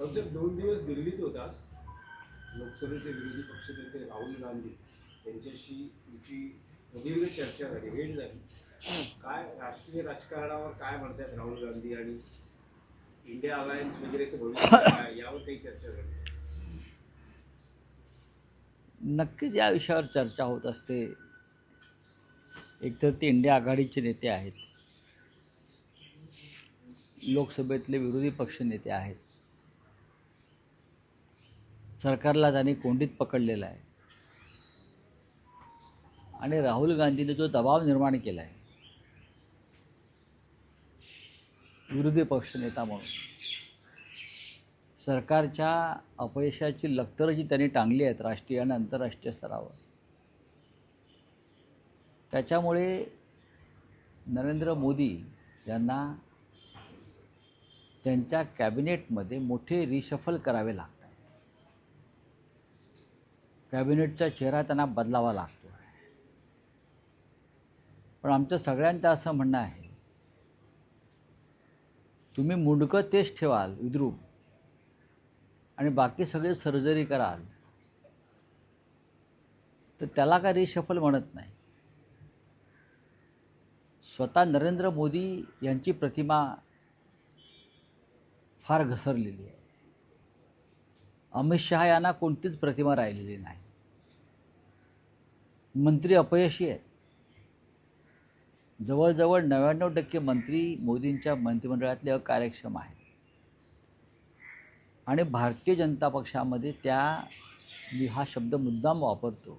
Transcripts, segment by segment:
साहेब 2 दिवस दिल्लीत होता. लोकसभेचे विरोधी पक्षनेते राहुल गांधी यांच्याशी तुमची प्रदीर्घ चर्चा झाली, भेट झाली. काय राष्ट्रीय राजकारणावर काय म्हणतात राहुल गांधी आणि इंडिया अलायन्स वगैरेचं भविष्य काय यावर काही चर्चा झाली? नक्कीच या विषयावर चर्चा होत असते. एकतर ते इंडिया आघाडीचे नेते आहेत, लोकसभेतले विरोधी पक्ष नेते आहेत. सरकारला त्यांनी कोंडीत पकडलेलं आहे आणि राहुल गांधीने जो दबाव निर्माण केला आहे विरोधी पक्षनेता म्हणून, सरकारच्या अपयशाची लखतरं जी त्यांनी टांगली आहेत राष्ट्रीय आणि आंतरराष्ट्रीय स्तरावर, त्याच्यामुळे नरेंद्र मोदी यांना त्यांच्या कॅबिनेटमध्ये मोठे रिशफल करावे लागतात. कॅबिनेटचा चेहरा त्यांना बदलावा लागतो. पण आमचं सगळ्यांचं असं म्हणणं आहे, तुम्ही मुंडकं तेच ठेवाल विद्रूप आणि बाकी सगळे सर्जरी कराल तर त्याला काय रिशफल म्हणत नाही. स्वतः नरेंद्र मोदी यांची प्रतिमा फार घसरलेली आहे. अमित शहा यांना कोणतीच प्रतिमा राहिलेली नाही. मंत्री अपयशी आहेत. जवळजवळ 99% मंत्री मोदींच्या मंत्रिमंडळातले अकार्यक्षम आहेत आणि भारतीय जनता पक्षामध्ये मी हा शब्द मुद्दाम वापरतो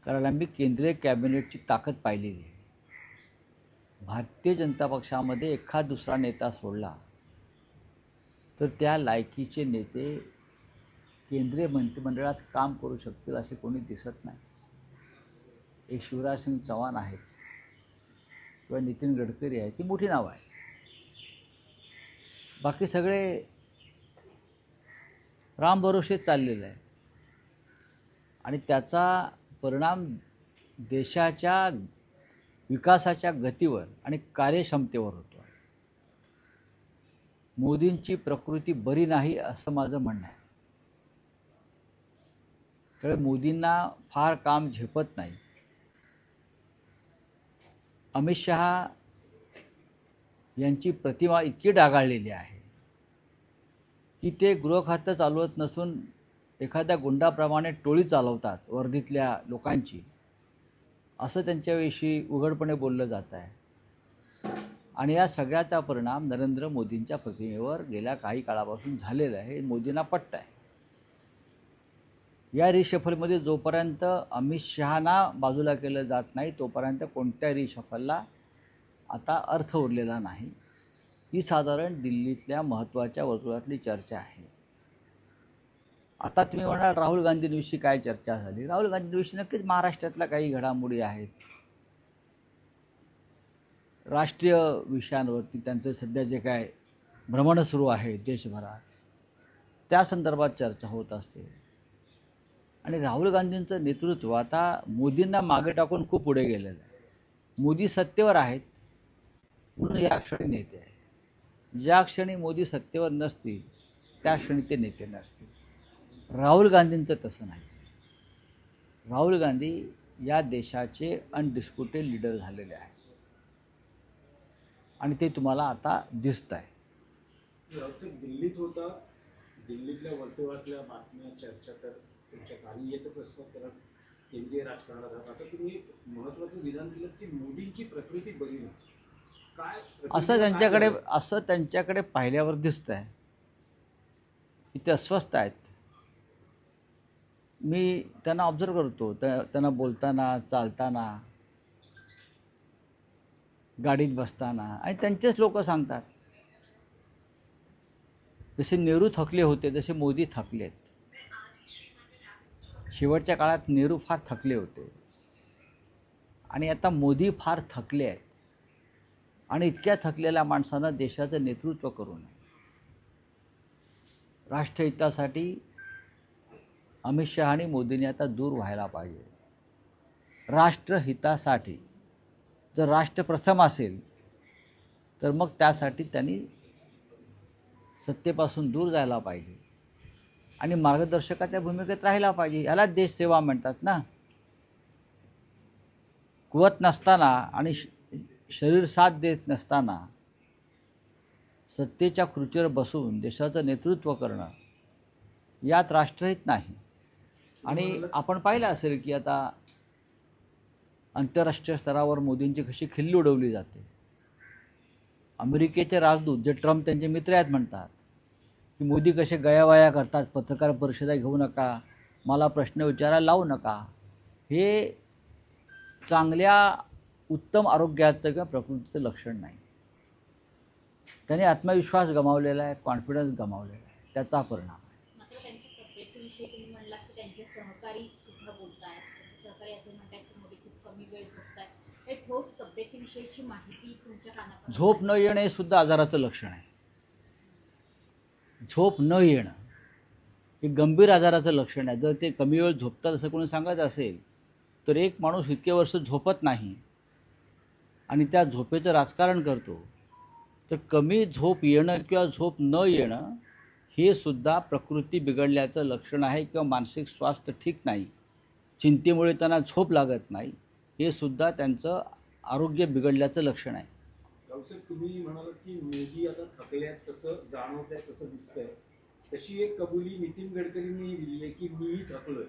कारण आम्ही केंद्रीय कॅबिनेटची ताकद पाहिलेली आहे. भारतीय जनता पक्षामध्ये एखाद दुसरा नेता सोडला तर त्या लायकीचे नेते केंद्रीय मंत्रिमंडळात काम करू शकतील असे कोणी दिसत नाही. एक शिवराज सिंग चौहान आहेत किंवा नितीन गडकरी आहे, ती मोठी नावं आहेत. बाकी सगळे राम भरोसे चाललेलं आहे आणि त्याचा परिणाम देशाच्या विकासाच्या गतीवर आणि कार्यक्षमतेवर होतो. मोदींची प्रकृती बरी नाही असं माझं म्हणणं आहे. त्यामुळे मोदींना फार काम झेपत नाही. अमित शहा यांची प्रतिमा इतकी डागाळलेली आहे की ते गृहखातं चालवत नसून एखाद्या गुंडाप्रमाणे टोळी चालवतात वर्दीतल्या लोकांची, असं त्यांच्याविषयी उघडपणे बोललं जात आहे. आणि या सगळ्याचा परिणाम नरेंद्र मोदींच्या प्रतिमेवर गेल्या काही काळापासून झालेला आहे. मोदींना पटत आहे. या रिशफलमध्ये जोपर्यंत अमित शहाना बाजूला केलं जात नाही तोपर्यंत कोणत्या रिशफलला आता अर्थ उरलेला नाही. ही साधारण दिल्लीतल्या महत्त्वाच्या वर्तुळातली चर्चा आहे. आता तुम्ही म्हणाल राहुल गांधींविषयी काय चर्चा झाली. राहुल गांधींविषयी नक्कीच महाराष्ट्रातल्या काही घडामोडी आहेत. राष्ट्रीय विषयांवरती त्यांचं सध्या जे काय भ्रमण सुरू आहे देशभरात, त्या संदर्भात चर्चा होत असते. आणि राहुल गांधींचं नेतृत्व आता मोदींना मागे टाकून खूप पुढे गेलेलं आहे. मोदी सत्तेवर आहेत म्हणून या क्षणी नेते आहेत. ज्या क्षणी मोदी सत्तेवर नसतील त्या क्षणी ते नेते नसतील. राहुल गांधींचं तसं नाही. राहुल गांधी या देशाचे अनडिस्प्युटेड लीडर झालेले आहेत आणि ते तुम्हाला आता दिसत आहे. दिल्लीत होता, दिल्लीतल्या वर्तुळातल्या बातम्या चर्चा तर तुमच्या काही येतच असतात कारण केंद्रीय राजकारणात. आता तुम्ही एक महत्त्वाचं विधान केलं की मोदींची प्रकृती बरी नाही. काय असं त्यांच्याकडे पाहिल्यावर दिसत आहे की ते अस्वस्थ आहेत. मी त्यांना ऑब्झर्व करतो, त्यांना बोलताना, चालताना, गाडीत बसताना, आणि त्यांचेच लोक सांगतात जसे नेहरू थकले होते तसे मोदी थकलेत. शेवटच्या काळात नेहरू फार थकले होते आणि आता मोदी फार थकले आहेत. आणि इतक्या थकलेल्या माणसानं देशाचं नेतृत्व करू नये. राष्ट्रहितासाठी अमित शहा आणि मोदींनी आता दूर व्हायला पाहिजे. राष्ट्रहितासाठी जर राष्ट्र प्रथम असेल तर मग त्यासाठी त्यांनी सत्तेपासून दूर जायला पाहिजे आणि मार्गदर्शकाच्या भूमिकेत राहायला पाहिजे. याला देशसेवा म्हणतात ना. कुवत नसताना आणि शरीर साथ देत नसताना सत्तेच्या खुर्चीवर बसून देशाचं नेतृत्व करणं यात राष्ट्रहित नाही. आणि आपण पाहिलं असेल की आता आंतरराष्ट्रीय स्तरावर मोदींची कशी खिल्ली उडवली जाते. अमेरिकेचे राजदूत जे ट्रम्प त्यांचे मित्र आहेत म्हणतात की मोदी कसे गयावया करतात, पत्रकार परिषदा घेऊ नका, मला प्रश्न विचारायला लावू नका. हे चांगल्या उत्तम आरोग्याचं किंवा प्रकृतीचं लक्षण नाही. त्याने आत्मविश्वास गमावलेला आहे, कॉन्फिडन्स गमावलेला आहे, त्याचा परिणाम. मात्र त्यांच्या तब्येतीविषयी तुम्ही म्हणलात की त्यांचे सहकारी सुद्धा बोलतायत. त्यांचे सहकारी असे म्हणतात की मोदी खूप कमी वेळ झोपतायत. हे ठोस तब्येतीविषयीची माहिती तुमच्या कानापर्यंत झोप न येणं हे सुद्धा आजाराचं लक्षण आहे. झोप न येणं हे गंभीर आजाराचं लक्षण आहे. जर ते कमी वेळ झोपतात असं कोणी सांगत असेल तर एक माणूस इतके वर्ष झोपत नाही आणि त्या झोपेचं राजकारण करतो, तर कमी झोप येणं किंवा झोप न येणं हे सुद्धा प्रकृती बिघडल्याचं लक्षण आहे किंवा मानसिक स्वास्थ्य ठीक नाही, चिंतेमुळे त्यांना झोप लागत नाही, हे सुद्धा त्यांचं आरोग्य बिघडल्याचं लक्षण आहे. रावसाहेब, तुम्ही म्हणालात की मोदी आता थकले आहेत, तसं जाणवत आहे, तसं दिसतंय. तशी एक कबुली नितीन गडकरींनी दिली आहे की मीही थकलोय.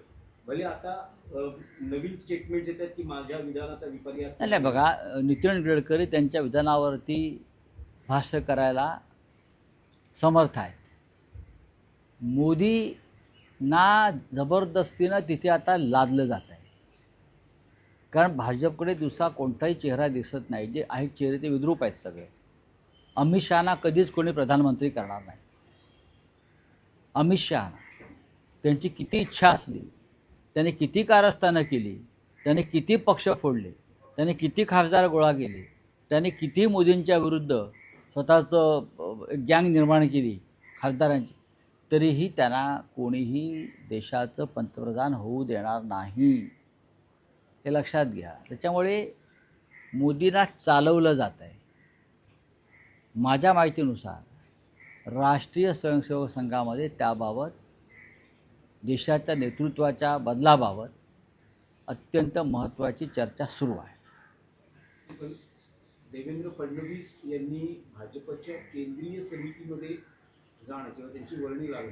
भले आता नवीन स्टेटमेंट्स येतात की माझ्या विधानाचा विपर्यास. नाही बघा, नितीन गडकरी त्यांच्या विधानावरती भाष्य करायला समर्थ आहेत. मोदींना जबरदस्तीनं तिथे आता लादलं जात आहे. कारण भाजपकडे दिवसा कोणताही चेहरा दिसत नाही. जे आहेत चेहरे ते विद्रूप आहेत सगळे. अमित शहाना कधीच कोणी प्रधानमंत्री करणार नाही. अमित शहाना त्यांची किती इच्छा असली, त्याने किती कारस्थानं केली, त्याने किती पक्ष फोडले, त्याने किती खासदार गोळा केले, त्याने किती मोदींच्या विरुद्ध स्वतःचं गँग निर्माण केली खासदारांची, तरीही त्यांना कोणीही देशाचं पंतप्रधान होऊ देणार नाही, हे लक्षात घ्या. त्याच्यामुळे मोदींना चालवलं जात आहे. माझ्या माहितीनुसार राष्ट्रीय स्वयंसेवक संघामध्ये त्याबाबत देशाच्या नेतृत्वाच्या बदलाबाबत अत्यंत महत्त्वाची चर्चा सुरू आहे. पण देवेंद्र फडणवीस यांनी भाजपच्या केंद्रीय समितीमध्ये जाणं किंवा त्यांची वर्णी लागणं,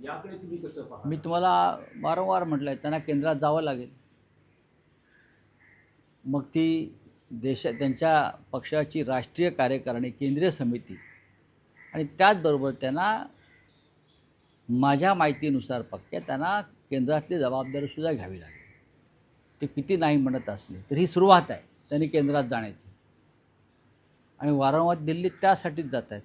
याकडे तुम्ही कसं पाहता? मी तुम्हाला वारंवार म्हटलं आहे, त्यांना केंद्रात जावं लागेल. मग ती त्यांच्या पक्षाची राष्ट्रीय कार्यकारिणी, केंद्रीय समिती आणि त्याचबरोबर त्यांना माझ्या माहितीनुसार पक्क्या त्यांना केंद्रातली जबाबदारीसुद्धा घ्यावी लागेल. ते किती नाही म्हणत असले तरी ही सुरुवात आहे त्यांनी केंद्रात जाण्याची. आणि वारंवार दिल्लीत त्यासाठीच जात आहेत.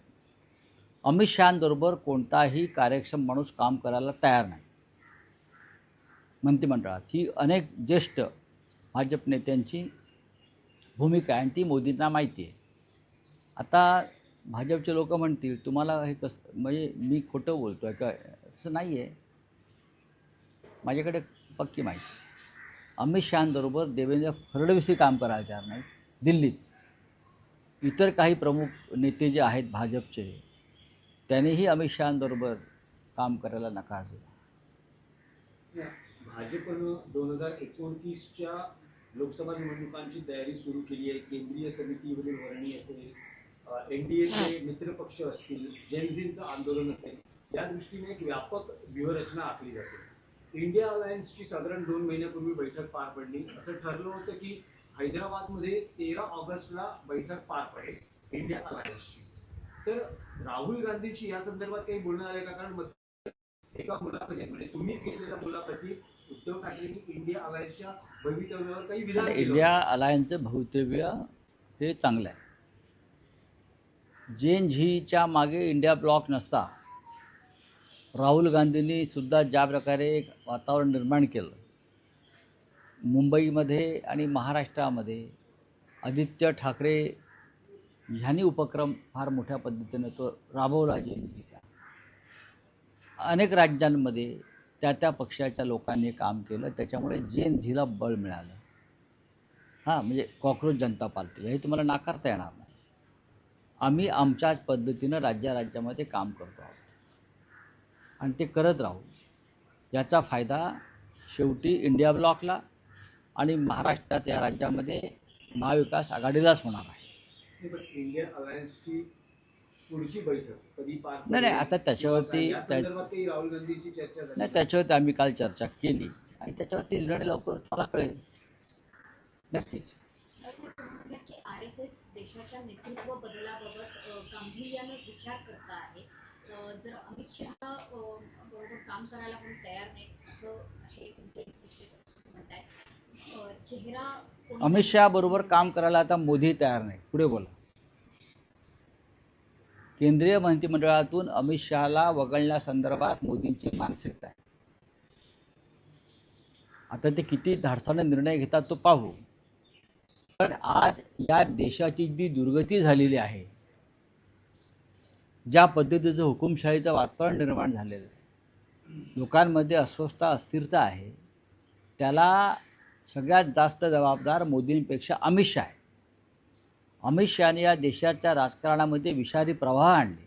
अमित शहांबरोबर कोणताही कार्यक्षम माणूस काम करायला तयार नाही मंत्रिमंडळात. ही अनेक ज्येष्ठ भाजप नेत्यांची भूमिका आहे आणि ती मोदींना माहिती आहे. आता भाजपचे लोक म्हणतील तुम्हाला हे कसं, म्हणजे मी खोटं बोलतो आहे का? असं नाही आहे. माझ्याकडे पक्की माहिती. अमित शहांबरोबर देवेंद्र फडणवीसही काम करायला तयार नाही दिल्लीत. इतर काही प्रमुख नेते जे आहेत भाजपचे, त्यांनीही अमित शहांबरोबर काम करायला नकार दिला. भाजपनं 2029च्या लोकसभा निवडणुकांची तयारी सुरू केली आहे. केंद्रीय समितीमधील वर्णी असेल, NDAचे मित्रपक्ष असतील, जेनझींचं आंदोलन असेल, या दृष्टीने एक व्यापक व्यूहरचना आखली जाते. इंडिया अलायन्सची साधारण 2 महिन्यापूर्वी बैठक पार पडली. असं ठरलं होतं की हैदराबादमध्ये 13 ऑगस्टला बैठक पार पडेल इंडिया अलायन्सची. तर राहुल गांधींची या संदर्भात काही बोलणं आलंय का? कारण एका मुलाखतीत, म्हणजे तुम्हीच घेतलेल्या मुलाखतीत उद्धव ठाकरेंनी इंडिया अलायन्सच्या भवितव्यावर काही विधान केलं. इंडिया अलायन्सचं भवितव्य हे चांगलं आहे. जेन-झीच्या मागे इंडिया ब्लॉक नसता राहुल गांधींनी सुद्धा ज्या प्रकारे एक वातावरण निर्माण केलं मुंबईमध्ये आणि महाराष्ट्रामध्ये, आदित्य ठाकरे ह्यांनी उपक्रम फार मोठ्या पद्धतीने तो राबवला. जेन-झीचा अनेक राज्यांमध्ये त्या पक्षाच्या लोकांनी काम केलं. त्याच्यामुळे जेन-झीला बळ मिळालं. हां, म्हणजे कॉक्रोच जनता पार्टीला हे तुम्हाला नाकारता येणार नाही. आम्ही आमच्याच पद्धतीनं राज्यामध्ये काम करतो आहोत आणि ते करत राहू. याचा फायदा शेवटी इंडिया ब्लॉकला आणि महाराष्ट्रात या राज्यामध्ये महाविकास आघाडीलाच होणार आहे. नाही, पण इंडियन अलायन्सची पुढची बैठक कधी पार नाही, पडेल? आता त्याच्यावरती किंवा या संदर्भात काही राहुल गांधीची चर्चा झाली नाही, का? त्याच्यावरती आम्ही काल चर्चा केली आणि त्याच्यावरती निर्णय लवकर मला कळेल. नक्कीच. असं तुम्ही म्हटलं की RSS देशाच्या नेतृत्व बदलाबाबत गांभीर्यानं विचार करत आहे. जर अमित शहा बरोबर काम करायला कोणी तयार नाही असं असे तुमचे विश्लेषक म्हणताय. चेहरा अमित शहा बरोबर काम करायला आता मोदी तयार नाही. पुढे बोला. केंद्रीय मंत्रिमंडळातून अमित शहाला वगळण्यासंदर्भात मोदींची मानसिकता आहे. आता ते किती धाडसाने निर्णय घेतात तो पाहू. पण आज या देशाची जी दुर्गती झालेली आहे, ज्या पद्धतीचं हुकुमशाहीचं वातावरण निर्माण झालेलं आहे, लोकांमध्ये अस्वस्थता अस्थिरता आहे, त्याला सगळ्यात जास्त जबाबदार मोदींपेक्षा अमित शहा आहे. अमित शहाने या देशाच्या राजकारणामध्ये विषारी प्रवाह आणले.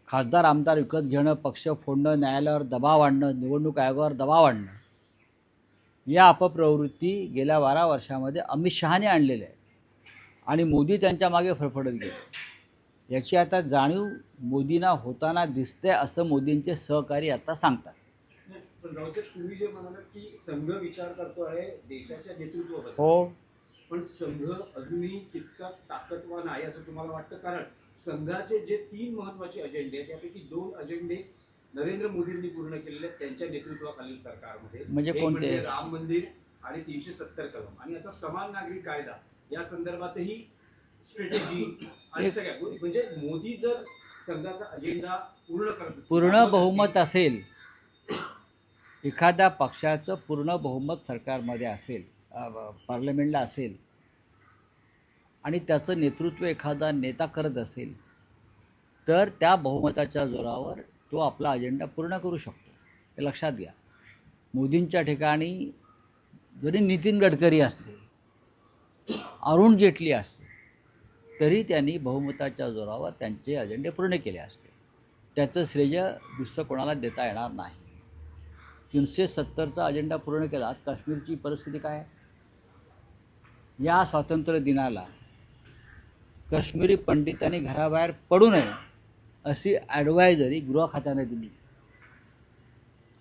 खासदार आमदार विकत घेणं, पक्ष फोडणं, न्यायालयावर दबाव आणणं, निवडणूक आयोगावर दबाव आणणं, या अपप्रवृत्ती गेल्या 12 वर्षामध्ये अमित शहाने आणलेल्या आहेत आणि मोदी त्यांच्या मागे फरफडत गेले. याची आता जाणीव मोदींना होताना दिसते असं मोदींचे सहकारी आता सांगतात. नाही, पण रावसाहेब, तुम्ही जे म्हणालात की संघ विचार करतो आहे देशाच्या नेतृत्वाबद्दल, हो, पण संघ अजूनही तितकाच ताकदवान आहे असं तुम्हाला वाटतं? कारण संघाचे जे 3 महत्वाचे अजेंडे आहेत त्यापैकी 2 अजेंडे नरेंद्र मोदींनी पूर्ण केलेले आहेत त्यांच्या नेतृत्वाखालील सरकारमध्ये. म्हणजे एक कोणते? म्हणजे राम मंदिर आणि 370 कलम, आणि आता समान नागरी कायदा या संदर्भातही स्ट्रॅटेजी आणि सगळ्या म्हणजे मोदी जर संघाचा अजेंडा पूर्ण करत असतील, पूर्ण बहुमत असेल, एखाद्या पक्षाचं पूर्ण बहुमत सरकारमध्ये असेल, पार्लमेंटला असेल आणि त्याचं नेतृत्व एखादा नेता करत असेल, तर त्या बहुमताच्या जोरावर तो आपला अजेंडा पूर्ण करू शकतो. हे लक्षात घ्या. मोदींच्या ठिकाणी जरी नितीन गडकरी असते, अरुण जेटली असते, तरी त्यांनी बहुमताच्या जोरावर त्यांचे अजेंडे पूर्ण केले असते. त्याचं श्रेय दुसरं कोणाला देता येणार नाही. 370चा अजेंडा पूर्ण केला. आज काश्मीरची परिस्थिती काय आहे? या स्वातंत्र्य दिनाला काश्मीरी पंडितांनी घराबाहेर पडू नये अशी ॲडवायझरी गृह खात्याने दिली.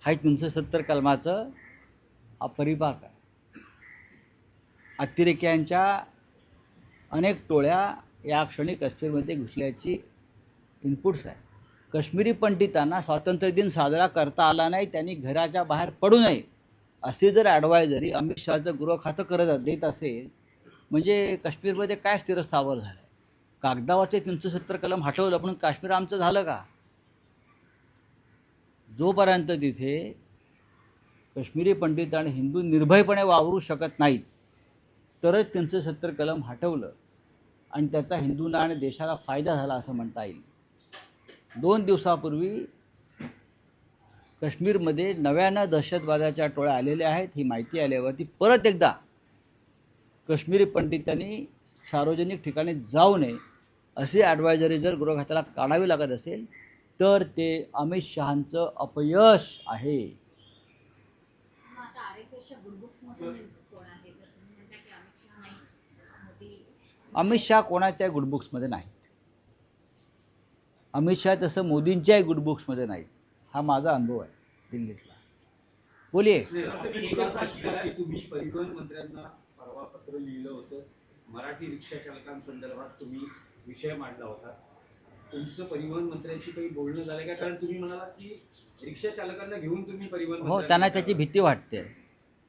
हा 370 कलमाचं हा परिपाक आहे. अतिरेक्यांच्या अनेक टोळ्या या क्षणी काश्मीरमध्ये घुसल्याची इनपुट्स आहे. काश्मीरी पंडितांना स्वातंत्र्य दिन साजरा करता आला नाही, त्यांनी घराच्या बाहेर पडू नये अशी जर ॲडवायझरी अमित शहाचं गृह खातं देत असेल, म्हणजे काश्मीरमध्ये काय स्थिरस्थावर झालं आहे? कागदावरचे 370 कलम हटवलं, पण काश्मीर आमचं झालं का? जोपर्यंत तिथे काश्मीरी पंडित आणि हिंदू निर्भयपणे वावरू शकत नाहीत, तरच 370 कलम हटवलं आणि त्याचा हिंदूंना आणि देशाला फायदा झाला असं म्हणता येईल. 2 दिवसापूर्वी काश्मीरमध्ये नव्यानं दहशतवादाच्या टोळ्या आलेल्या आहेत. ही माहिती आल्यावरती परत एकदा काश्मीरी पंडितांनी सार्वजनिक ठिकाणी जाऊ नये अशी ॲडवायझरी जर गृह खात्याला काढावी लागत असेल, तर ते अमित शहांचं अपयश आहे. आता RSSच्या गुडबुक्समध्ये नेमकं कोण आहे? जर तुम्ही म्हणता की अमित शहा नाही, मोदी. अमित शहा कोणाच्याही गुडबुक्समध्ये नाहीत. अमित शहा तसं मोदींच्याही गुडबुक्समध्ये नाहीत. हा माझा अनुभव आहे दिल्लीतला. बोलिये. नाही, रावसाहेब, एक प्रश्न आहे की तुम्ही परिवहन मंत्र्यांना परवा पत्र लिहिलं होतं. मराठी रिक्षा चालकांसंदर्भात तुम्ही विषय मांडला होता. तुमचं परिवहन मंत्र्यांशी काही बोलणं झालं का? कारण तुम्ही म्हणालात की रिक्षा चालकांना घेऊन तुम्ही परिवहन हो, मंत्र्यांना त्यांना त्याची भीती वाटते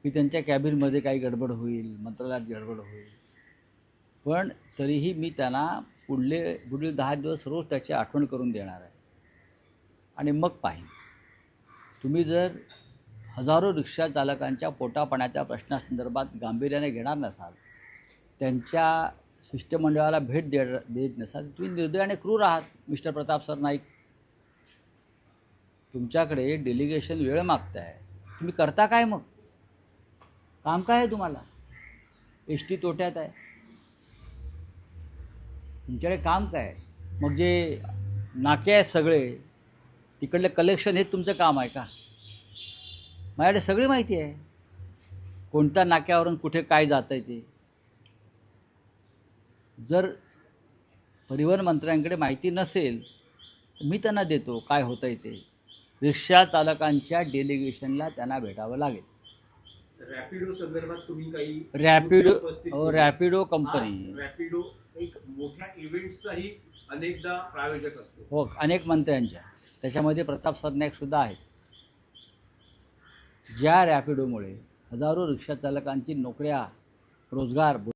की त्यांच्या कॅबिनमध्ये काही गडबड होईल, मंत्रालयात गडबड होईल. पण तरीही मी त्यांना पुढील 10 दिवस रोज त्याची आठवण करून देणार आहे आणि मग पाहिन. तुम्ही जर हजारो रिक्षा चालकांच्या पोटापाण्याच्या प्रश्नासंदर्भात गांभीर्याने घेणार नसाल, त्यांच्या शिष्टमंडळाला भेट देत नसाल, तुम्ही निर्दय आणि क्रूर आहात मिस्टर प्रताप सर नाईक. तुमच्याकडे डेलिगेशन वेळ मागताय, तुम्ही करता काय? मग काम काय आहे तुम्हाला? एस टी तोट्यात आहे. तुमच्याकडे काम काय? मग जे नाके आहेत सगळे तिकडलं कलेक्शन हे तुमचं काम आहे का? माझ्याकडे सगळी माहिती आहे, कोणत्या नाक्यावरून कुठे काय जात आहे ते. जर परिवहन मंत्र्यांकडे माहिती नसेल तर मी त्यांना देतो काय होतं आहे ते. रिक्षा चालकांच्या डेलिगेशनला त्यांना भेटावं लागेल. रॅपिडो संदर्भात तुम्ही काही रॅपिडो मुद्दे उपस्थित केले. रॅपिडो आज कंपनी रॅपिडो एक मोठ्या इव्हेंट्सचाही अनेकदा प्रायोजक असतो. हो, अनेक मंत्र्यांच्या, त्याच्यामध्ये प्रताप सरनाईकसुद्धा आहेत. ज्या रॅपिडोमुळे हजारो रिक्षा चालकांची नोकऱ्या, रोजगार